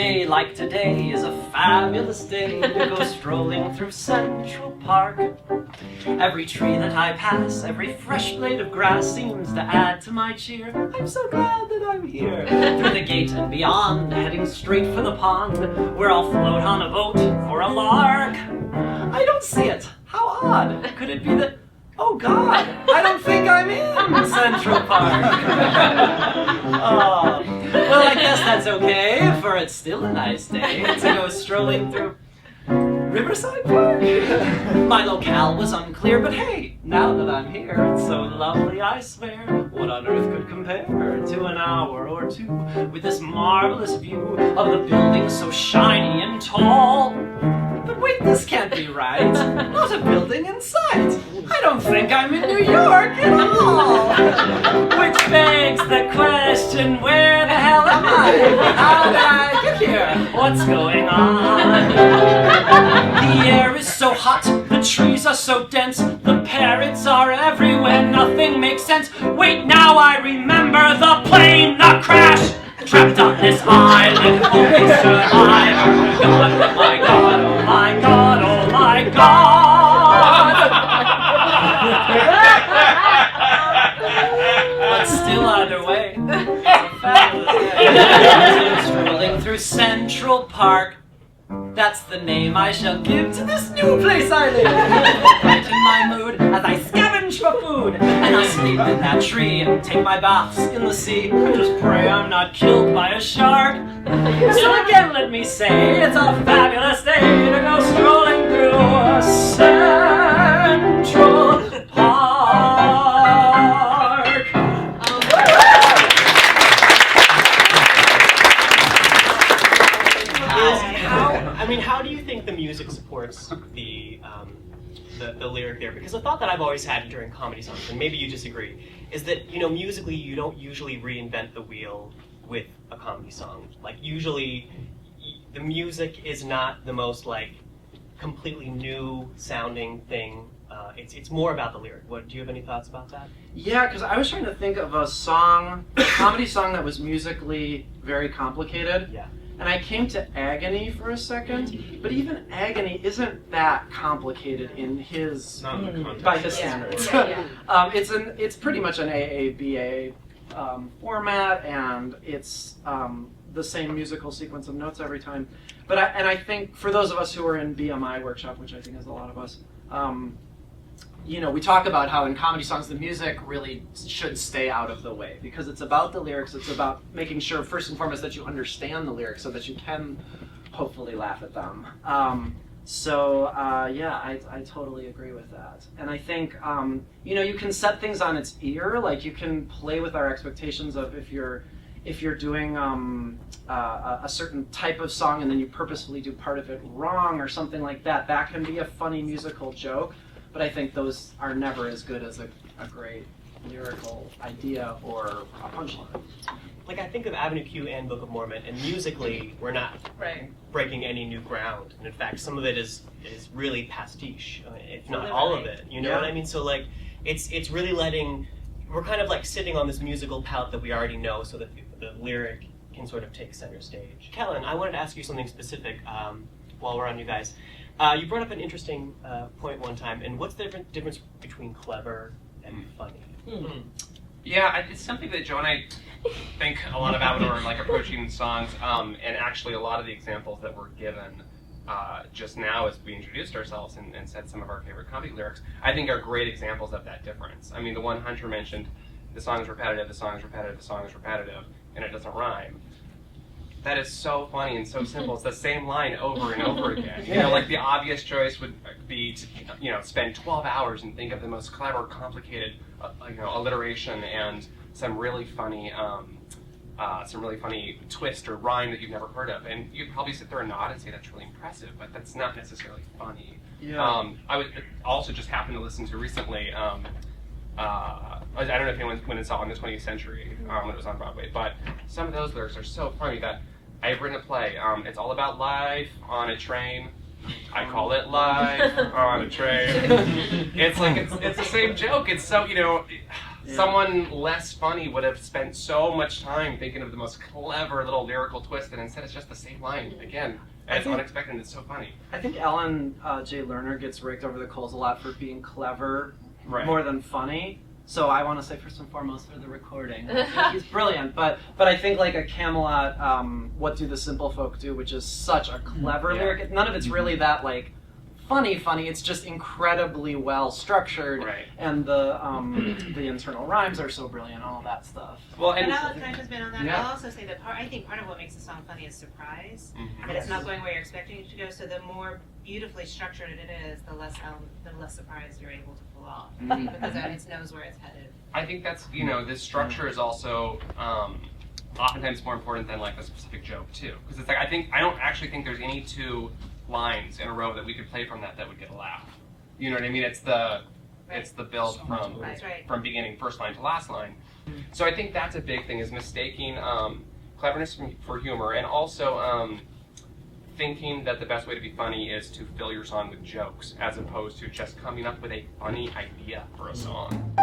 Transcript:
day like today is a fabulous day to go strolling through Central Park. Every tree that I pass, every fresh blade of grass seems to add to my cheer. I'm so glad that I'm here. Through the gate and beyond, heading straight for the pond, where I'll float on a boat for a lark. I don't see it. How odd. Could it be that... Oh God, I don't think I'm in Central Park. Oh, well, I guess that's okay, for it's still a nice day to go strolling through Riverside Park. My locale was unclear, but hey, now that I'm here, it's so lovely, I swear. What on earth could compare to an hour or two with this marvelous view of the building so shiny and tall? But wait, this can't be right. Not a building in sight. I don't think I'm in New York at all. Which begs the question, where the hell am I? How did I get here? What's going on? The air is so hot, the trees are so dense, the parrots are everywhere, nothing makes sense. Wait, now I remember the plane, the crash! Trapped on this island, hoping to survive. God, oh my God, oh my God, oh my God. But still either way, it's a fabulous day. Strolling through Central Park. That's the name I shall give to this new place I live. Brighten my mood as I scavenge for food, and I sleep in that tree and take my baths in the sea. I just pray I'm not killed by a shark. So again, let me say, it's a fabulous day to go strolling through Central Park. How do you think the music supports the lyric there? Because a thought that I've always had during comedy songs, and maybe you disagree, is that, you know, musically you don't usually reinvent the wheel with a comedy song. Like, usually the music is not the most, like, completely new sounding thing. It's more about the lyric. Do you have any thoughts about that? Yeah, because I was trying to think of a comedy song that was musically very complicated. Yeah. And I came to Agony for a second, but even Agony isn't that complicated in his, by his standards. It's pretty much an AABA format, and it's the same musical sequence of notes every time. But I think for those of us who are in BMI workshop, which I think is a lot of us, you know, we talk about how in comedy songs the music really should stay out of the way because it's about the lyrics. It's about making sure, first and foremost, that you understand the lyrics so that you can hopefully laugh at them. Yeah, I totally agree with that. And I think, you know, you can set things on its ear. Like, you can play with our expectations of if you're doing a certain type of song and then you purposefully do part of it wrong or something like that, that can be a funny musical joke. But I think those are never as good as a great lyrical idea or a punchline. Like, I think of Avenue Q and Book of Mormon, and musically, we're not breaking any new ground. And in fact, some of it is really pastiche, if not all of it. You know what I mean? So, like, it's really we're kind of like sitting on this musical palette that we already know so that the lyric can sort of take center stage. Kellen, I wanted to ask you something specific while we're on you guys. You brought up an interesting point one time, and what's the difference between clever and funny? Mm-hmm. Yeah, it's something that Joe and I think a lot about when we're like approaching songs, and actually a lot of the examples that were given just now as we introduced ourselves and said some of our favorite comedy lyrics, I think are great examples of that difference. I mean, the one Hunter mentioned, the song is repetitive, the song is repetitive, the song is repetitive, and it doesn't rhyme. That is so funny and so simple. It's the same line over and over again. You know, like the obvious choice would be to, you know, spend 12 hours and think of the most clever, complicated, you know, alliteration and some really funny twist or rhyme that you've never heard of. And you'd probably sit there and nod and say that's really impressive, but that's not necessarily funny. Yeah. I would also just happen to listen to recently. I don't know if anyone went and saw On the 20th Century when it was on Broadway, but some of those lyrics are so funny that I've written a play. It's all about life on a train. I call it life on a train. It's like it's the same joke. It's so, you know, Someone less funny would have spent so much time thinking of the most clever little lyrical twist, and instead it's just the same line again. And it's unexpected and it's so funny. I think Ellen J. Lerner gets raked over the coals a lot for being clever more than funny. So I want to say first and foremost for the recording, I think he's brilliant. But I think like a Camelot, What Do the Simple Folk Do, which is such a clever lyric. None of it's really that like funny. It's just incredibly well structured, and the internal rhymes are so brilliant. All of that stuff. Well, and can I just bit on that? I'll also say that I think part of what makes the song funny is surprise. That it's not going where you're expecting it to go. So the more beautifully structured it is, the less surprise you're able to pull off because it knows where it's headed. I think that's this structure is also oftentimes more important than like a specific joke too, because it's like I don't actually think there's any two lines in a row that we could play from that would get a laugh. You know what I mean? It's the build from beginning first line to last line. So I think that's a big thing, is mistaking cleverness for humor, and also thinking that the best way to be funny is to fill your song with jokes as opposed to just coming up with a funny idea for a song.